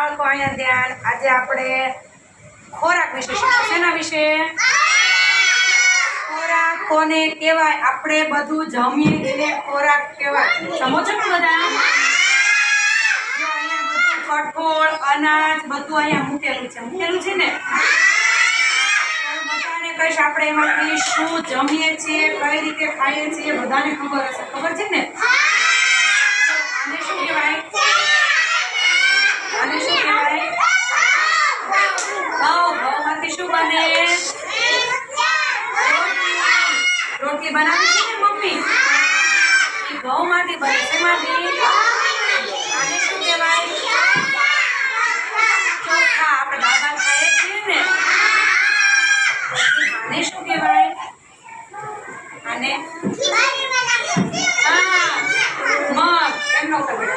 બાળકો અહીંયા ધ્યાન. આજે આપણે ખોરાક વિશે શીખીશું. શેના વિશે? ખોરાક કોને કહેવાય? આપણે બધું જમીએ એને ખોરાક કહેવાય. સમજો છો બધા? જો અહીંયા બધું કઠોળ, અનાજ બધું અહીંયા મૂકેલું છે ને? બધાને કહીશ આપણે એમાંથી શું જમીએ છીએ, કઈ રીતે ખાઈએ છીએ, બધાને ખબર હશે. ખબર છે ને? આને શું કહેવાય? આને શું કહેવાય? ઘઉંમાંથી શું બને? રોટલી બનાવી છે ને મમ્મી? એ ઘઉંમાંથી બને. શેમાંથી? આને શું કહેવાય? ચોખા. આપણે દાળ ખાઈએ છીએ ને? આને શું કહેવાય? આને મગ. એમનો ખબર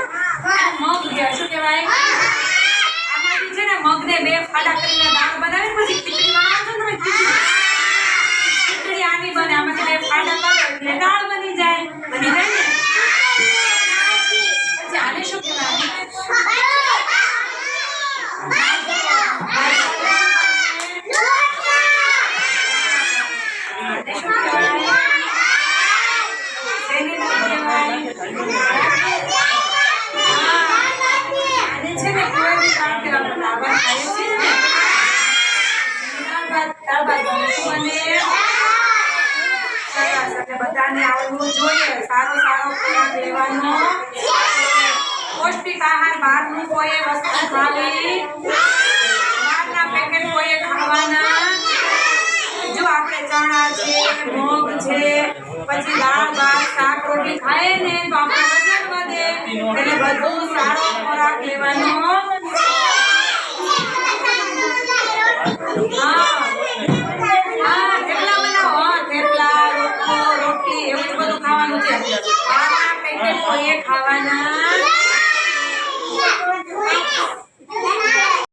મગ શું કહેવાય? આમાંથી છે ને મગને બે ફાડા કરીને દાળ બનાવી પછી ખીચડી બનાવો છો ને? ખીચડી આની બને. આમાંથી બે ફાડા કરો એટલે દાળ બની જાય ને? પછી આને શું કહેવાય? બધાને આવડવું જોઈએ. સારો ખોરાક લેવાનો, પૌષ્ટિક આહાર. બહારનું કોઈ વસ્તુ ખાવી, બહારના પેકેટ કોઈ ખાવાના. જો આપણે ચણા છે, મગ છે, પછી દાળ ભાત શાક રોટલી ખાઈએ ને તો આપણું વજન વધે. એટલે બધું સારો ખોરાક લેવાનો. થેપલા બનાવો. થેપલા, રોટલી એવું જ બધું ખાવાનું છે. બહારના પેકેટ કોઈ ખાવાના